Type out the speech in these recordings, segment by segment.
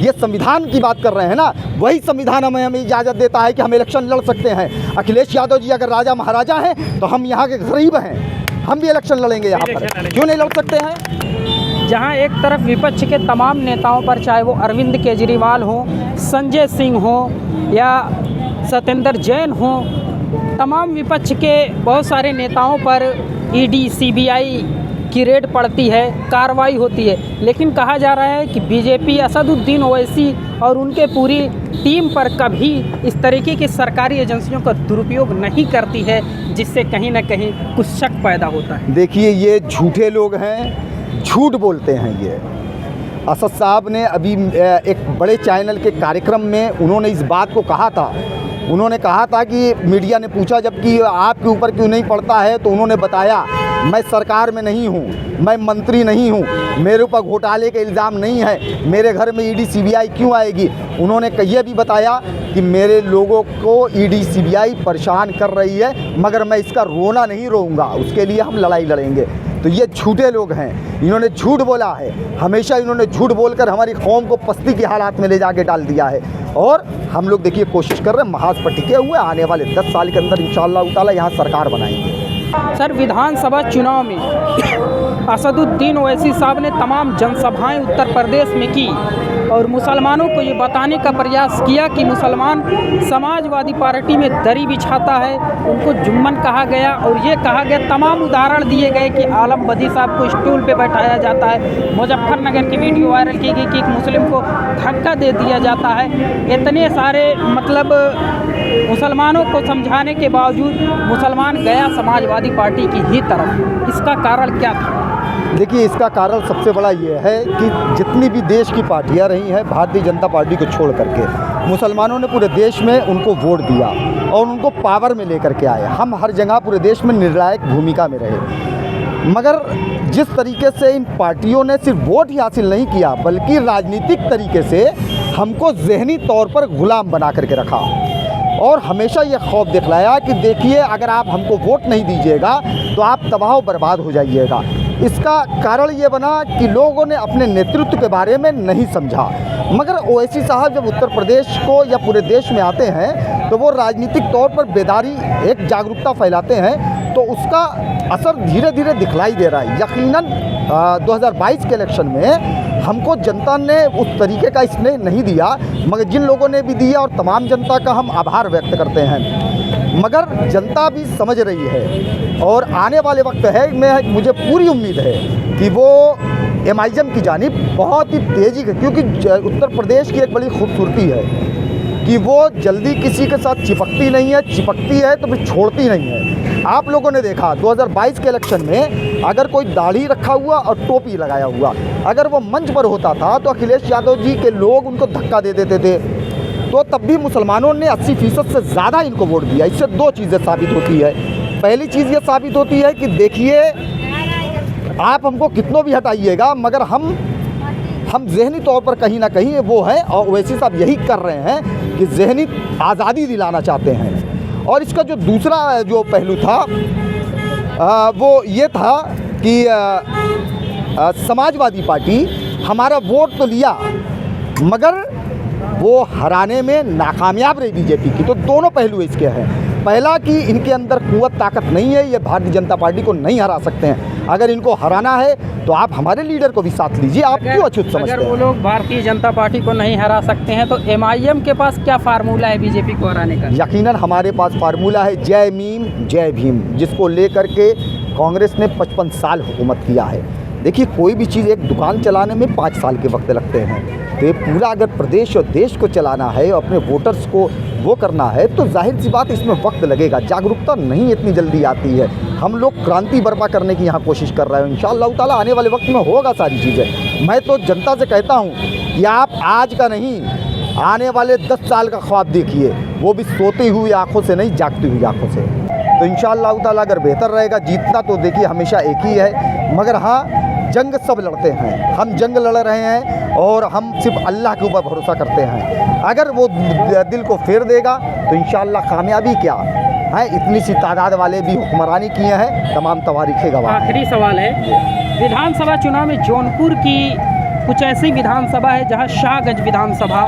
ये संविधान की बात कर रहे हैं ना, वही संविधान हमें इजाज़त देता है कि हम इलेक्शन लड़ सकते हैं। अखिलेश यादव जी अगर राजा महाराजा हैं तो हम यहाँ के गरीब हैं, हम भी इलेक्शन लड़ेंगे यहाँ पर, क्यों नहीं लड़ सकते हैं। जहां एक तरफ विपक्ष के तमाम नेताओं पर, चाहे वो अरविंद केजरीवाल हो, संजय सिंह हो या सत्येंद्र जैन हो, तमाम विपक्ष के बहुत सारे नेताओं पर ईडी सीबीआई की रेड पड़ती है, कार्रवाई होती है, लेकिन कहा जा रहा है कि बीजेपी असदुद्दीन ओवैसी और उनके पूरी टीम पर कभी इस तरीके की सरकारी एजेंसियों का दुरुपयोग नहीं करती है, जिससे कहीं ना कहीं कुछ शक पैदा होता है। देखिए, ये झूठे लोग हैं, झूठ बोलते हैं। ये असद साहब ने अभी एक बड़े चैनल के कार्यक्रम में उन्होंने इस बात को कहा था। उन्होंने कहा था कि मीडिया ने पूछा जबकि आपके ऊपर क्यों नहीं पड़ता है, तो उन्होंने बताया मैं सरकार में नहीं हूँ, मैं मंत्री नहीं हूँ, मेरे ऊपर घोटाले के इल्ज़ाम नहीं है, मेरे घर में ईडी सीबीआई क्यों आएगी। उन्होंने यह भी बताया कि मेरे लोगों को ईडी सीबीआई परेशान कर रही है, मगर मैं इसका रोना नहीं रोऊंगा, उसके लिए हम लड़ाई लड़ेंगे। तो ये झूठे लोग हैं, इन्होंने झूठ बोला है, हमेशा इन्होंने झूठ बोलकर हमारी कौम को पस्ती के हालात में ले जाके डाल दिया है। और हम लोग देखिए कोशिश कर रहे हैं, महाज पर टिके हुए, आने वाले 10 साल के अंदर इंशाअल्लाह ताला यहाँ सरकार बनाएंगे। सर, विधानसभा चुनाव में असदुद्दीन ओवैसी साहब ने तमाम जनसभाएं उत्तर प्रदेश में की और मुसलमानों को ये बताने का प्रयास किया कि मुसलमान समाजवादी पार्टी में दरी बिछाता है, उनको जुम्मन कहा गया और ये कहा गया, तमाम उदाहरण दिए गए कि आलम बदी साहब को स्टूल पे बैठाया जाता है, मुजफ्फरनगर की वीडियो वायरल की गई कि एक मुस्लिम को धक्का दे दिया जाता है। इतने सारे मतलब मुसलमानों को समझाने के बावजूद मुसलमान गया समाजवादी पार्टी की ही तरफ, इसका कारण क्या था? देखिए, इसका कारण सबसे बड़ा ये है कि जितनी भी देश की पार्टियां रही हैं, भारतीय जनता पार्टी को छोड़ करके मुसलमानों ने पूरे देश में उनको वोट दिया और उनको पावर में लेकर के आए। हम हर जगह पूरे देश में निर्णायक भूमिका में रहे, मगर जिस तरीके से इन पार्टियों ने सिर्फ वोट ही हासिल नहीं किया, बल्कि राजनीतिक तरीके से हमको ज़हनी तौर पर गुलाम बना करके रखा और हमेशा ये खौफ दिखलाया कि देखिए, अगर आप हमको वोट नहीं दीजिएगा तो आप तबाह बर्बाद हो जाइएगा। इसका कारण ये बना कि लोगों ने अपने नेतृत्व के बारे में नहीं समझा। मगर ओवैसी साहब जब उत्तर प्रदेश को या पूरे देश में आते हैं तो वो राजनीतिक तौर पर बेदारी, एक जागरूकता फैलाते हैं, तो उसका असर धीरे धीरे दिखलाई दे रहा है। यकीनन 2022 के इलेक्शन में हमको जनता ने उस तरीके का स्नेह नहीं दिया, मगर जिन लोगों ने भी दिया और तमाम जनता का हम आभार व्यक्त करते हैं। मगर जनता भी समझ रही है और आने वाले वक्त है, मुझे पूरी उम्मीद है कि वो MIM की जानिब बहुत ही तेज़ी है, क्योंकि उत्तर प्रदेश की एक बड़ी खूबसूरती है कि वो जल्दी किसी के साथ चिपकती नहीं है, चिपकती है तो फिर छोड़ती नहीं है। आप लोगों ने देखा 2022 के इलेक्शन में अगर कोई दाढ़ी रखा हुआ और टोपी लगाया हुआ अगर वो मंच पर होता था तो अखिलेश यादव जी के लोग उनको धक्का दे देते थे, तो तब भी मुसलमानों ने 80% से ज़्यादा इनको वोट दिया। इससे दो चीज़ें साबित होती है। पहली चीज़ ये साबित होती है कि देखिए, आप हमको कितनों भी हटाइएगा, मगर हम ज़हनी तौर पर कहीं ना कहीं वो हैं, और ओवैसी साहब यही कर रहे हैं कि ज़हनी आज़ादी दिलाना चाहते हैं। और इसका जो दूसरा जो पहलू था वो ये था कि समाजवादी पार्टी हमारा वोट तो लिया, मगर वो हराने में नाकामयाब रही बीजेपी की। तो दोनों पहलू इसके हैं। पहला कि इनके अंदर कुव्वत ताकत नहीं है, ये भारतीय जनता पार्टी को नहीं हरा सकते हैं। अगर इनको हराना है तो आप हमारे लीडर को भी साथ लीजिए, आप क्यों अछूत समझते हैं? अगर वो लोग भारतीय जनता पार्टी को नहीं हरा सकते हैं तो MIM के पास क्या फार्मूला है बीजेपी को हराने का? यकीनन हमारे पास फार्मूला है, जय मीम जय भीम, जिसको लेकर के कांग्रेस ने 55 साल हुकूमत किया है। देखिए, कोई भी चीज़, एक दुकान चलाने में 5 साल के वक्त लगते हैं, तो ये पूरा अगर प्रदेश और देश को चलाना है और अपने वोटर्स को वो करना है तो जाहिर सी बात इसमें वक्त लगेगा। जागरूकता नहीं इतनी जल्दी आती है। हम लोग क्रांति बर्पा करने की यहाँ कोशिश कर रहे हैं। इंशाअल्लाह ताला आने वाले वक्त में होगा सारी चीज़ें। मैं तो जनता से कहता हूँ कि आप आज का नहीं, आने वाले 10 साल का ख्वाब देखिए, वो भी सोती हुई आँखों से नहीं, जागती हुई आँखों से। तो इंशाअल्लाह ताला अगर बेहतर रहेगा, जीतना तो देखिए हमेशा एक ही है, मगर हाँ, जंग सब लड़ते हैं। हम जंग लड़ रहे हैं और हम सिर्फ अल्लाह के ऊपर भरोसा करते हैं। अगर वो दिल को फेर देगा तो इंशाअल्लाह कामयाबी क्या है, इतनी सी तादाद वाले भी हुक्मरानी किए हैं, तमाम तवारीखें गवाह। आखिरी सवाल है, विधानसभा चुनाव में जौनपुर की कुछ ऐसी विधानसभा है जहां शाहगंज विधानसभा,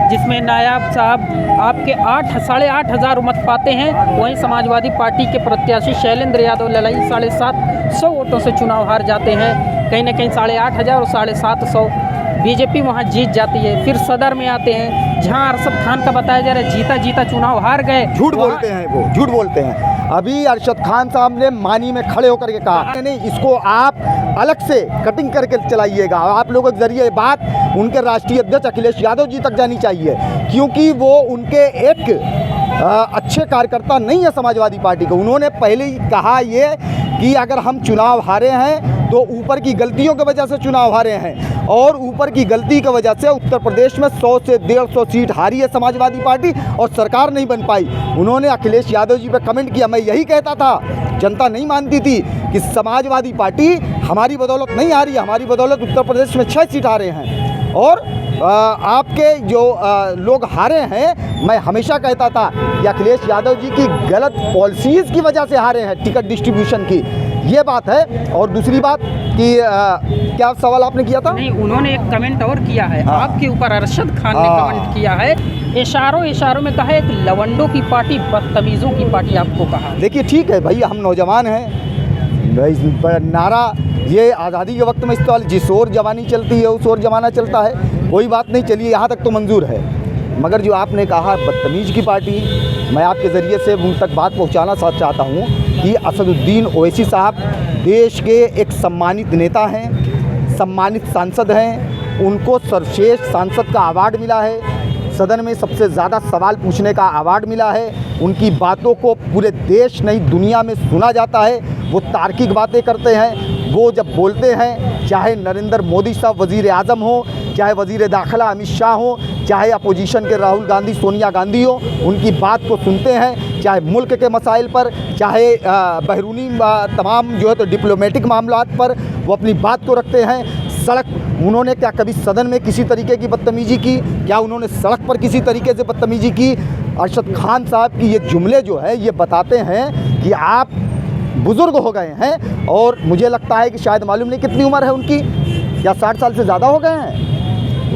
जिसमें नायाब साहब आपके 8,500 मत पाते हैं, वहीं समाजवादी पार्टी के प्रत्याशी शैलेंद्र यादव ललाई 750 वोटों से चुनाव हार जाते हैं। कहीं ना कहीं 8,500 और 750 बीजेपी वहां जीत जाती है। फिर सदर में आते हैं जहां अरशद खान का बताया जा रहा है जीता जीता चुनाव हार गए। झूठ बोलते हैं, वो झूठ बोलते हैं। अभी अरशद खान साहब ने मानी में खड़े होकर के कहा नहीं, इसको आप अलग से कटिंग करके चलाइएगा। आप लोगों के जरिए बात उनके राष्ट्रीय अध्यक्ष अखिलेश यादव जी तक जानी चाहिए, क्योंकि वो उनके एक अच्छे कार्यकर्ता नहीं है समाजवादी पार्टी को। उन्होंने पहले ही कहा ये कि अगर हम चुनाव हारे हैं तो ऊपर की गलतियों की वजह से चुनाव हारे हैं, और ऊपर की गलती की वजह से उत्तर प्रदेश में 100 से 150 सीट हारी है समाजवादी पार्टी और सरकार नहीं बन पाई। उन्होंने अखिलेश यादव जी पे कमेंट किया, मैं यही कहता था, जनता नहीं मानती थी कि समाजवादी पार्टी हमारी बदौलत नहीं हारी, हमारी बदौलत उत्तर प्रदेश में 6 सीट हारे हैं, और आपके जो लोग हारे हैं, मैं हमेशा कहता था कि अखिलेश यादव जी की गलत पॉलिसीज़ की वजह से हारे हैं, टिकट डिस्ट्रीब्यूशन की, ये बात है। और दूसरी बात कि क्या सवाल आपने किया था? नहीं, उन्होंने एक कमेंट और किया है आपके ऊपर, अरशद खान ने कमेंट किया है, इशारों में कहा एक लवंडों की पार्टी, बदतमीज़ों की पार्टी आपको कहा। देखिए ठीक है भाई, हम नौजवान हैं, नारा ये आज़ादी के वक्त में इस्तेमाल, जिस ओर जवानी चलती है उस ओर जमाना चलता है, कोई बात नहीं, चलिए यहाँ तक तो मंजूर है। मगर जो आपने कहा बदतमीज़ की पार्टी, मैं आपके ज़रिए से उन तक बात पहुँचाना चाहता हूँ कि असदुद्दीन ओवैसी साहब देश के एक सम्मानित नेता हैं, सम्मानित सांसद हैं, उनको सर्वश्रेष्ठ सांसद का अवार्ड मिला है, सदन में सबसे ज़्यादा सवाल पूछने का अवार्ड मिला है, उनकी बातों को पूरे देश नहीं दुनिया में सुना जाता है, वो तार्किक बातें करते हैं। वो जब बोलते हैं, चाहे नरेंद्र मोदी साहब वज़ीर आज़म हो, चाहे वज़ीर दाखिला अमित शाह हो, चाहे अपोजिशन के राहुल गांधी सोनिया गांधी हो, उनकी बात को सुनते हैं, चाहे मुल्क के मसाइल पर, चाहे बैरूनी तमाम जो है तो डिप्लोमेटिक मामलात पर वो अपनी बात को रखते हैं। सड़क, उन्होंने क्या कभी सदन में किसी तरीके की बदतमीज़ी की? क्या उन्होंने सड़क पर किसी तरीके से बदतमीज़ी की? अरशद खान साहब की ये जुमले जो है ये बताते हैं कि आप बुज़ुर्ग हो गए हैं, और मुझे लगता है कि शायद मालूम नहीं कितनी उम्र है उनकी, या 60 साल से ज़्यादा हो गए हैं।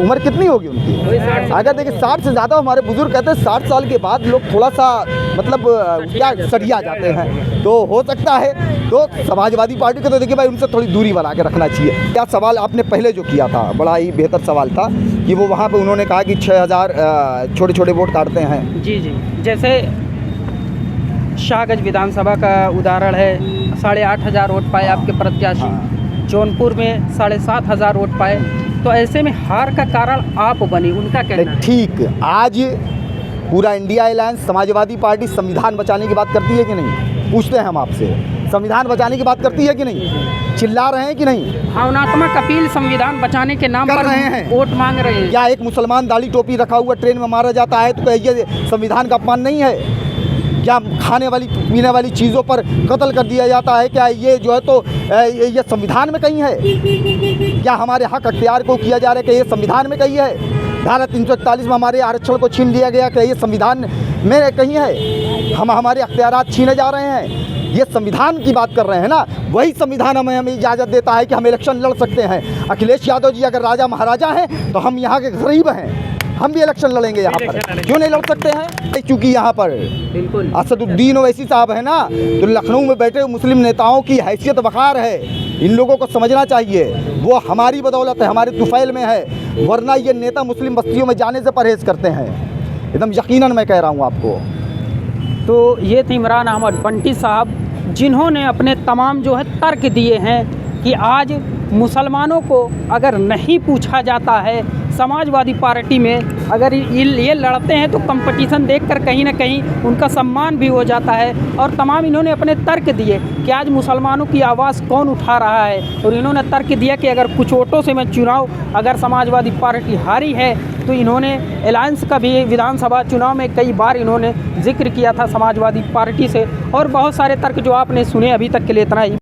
उम्र कितनी होगी उनकी? अगर देखिए 60 से ज़्यादा हमारे बुज़ुर्ग कहते हैं 60 साल के बाद लोग थोड़ा सा मतलब क्या सरिया जाते हैं, तो हो सकता है तो समाजवादी पार्टी को तो देखिए भाई उनसे थोड़ी दूरी बना के रखना चाहिए। क्या सवाल आपने पहले जो किया था बड़ा ही बेहतर सवाल था कि वो वहाँ पे उन्होंने कहा कि 6,000 छोटे छोटे वोट काटते हैं। जी, जैसे शाहगंज विधानसभा का उदाहरण है, 8,500 वोट पाए आपके प्रत्याशी, जौनपुर में 7,500 वोट पाए, तो ऐसे में हार का कारण आप बनी, उनका कहना है। ठीक, आज पूरा इंडिया अलायंस समाजवादी पार्टी संविधान बचाने की बात करती है कि नहीं? पूछते हैं हम आपसे, संविधान बचाने की बात करती है कि नहीं? चिल्ला रहे हैं कि नहीं? भावनात्मक अपील संविधान बचाने के नाम पर रहे हैं, वोट मांग रहे हैं। क्या एक मुसलमान दाढ़ी टोपी रखा हुआ ट्रेन में मारा जाता है तो ये संविधान का अपमान नहीं है? क्या खाने वाली पीने वाली चीज़ों पर कत्ल कर दिया जाता है, क्या ये जो है तो ये संविधान में कहीं है? क्या हमारे हक अख्तियार को किया जा रहा है कि ये संविधान में कहीं है? धारा 341 में हमारे आरक्षण को छीन लिया गया, क्या ये संविधान में कहीं है? हम हमारे अख्तियारात छीने जा रहे हैं, ये संविधान की बात कर रहे हैं ना। वही संविधान हमें इजाज़त देता है कि हम इलेक्शन लड़ सकते हैं। अखिलेश यादव जी अगर राजा महाराजा हैं तो हम यहाँ के गरीब हैं, हम भी इलेक्शन लड़ेंगे यहाँ पर, क्यों नहीं लड़ सकते हैं? क्योंकि यहाँ पर बिल्कुल असदुद्दीन ओवैसी साहब है ना, तो लखनऊ में बैठे हुए मुस्लिम नेताओं की हैसियत वक़ार है, इन लोगों को समझना चाहिए। वो हमारी बदौलत है, हमारे तुफ़ैल में है, वरना ये नेता मुस्लिम बस्तियों में जाने से परहेज़ करते हैं, एकदम यकीनन मैं कह रहा हूँ आपको। तो ये थे इमरान अहमद बंटी साहब, जिन्होंने अपने तमाम जो है तर्क दिए हैं कि आज मुसलमानों को अगर नहीं पूछा जाता है, समाजवादी पार्टी में अगर ये लड़ते हैं तो कंपटीशन देखकर कहीं ना कहीं उनका सम्मान भी हो जाता है। और तमाम इन्होंने अपने तर्क दिए कि आज मुसलमानों की आवाज़ कौन उठा रहा है, और इन्होंने तर्क दिया कि अगर कुछ वोटों से मैं चुनाव अगर समाजवादी पार्टी हारी है तो इन्होंने अलायंस का भी विधानसभा चुनाव में कई बार इन्होंने जिक्र किया था समाजवादी पार्टी से। और बहुत सारे तर्क जो आपने सुने, अभी तक के लिए इतना ही।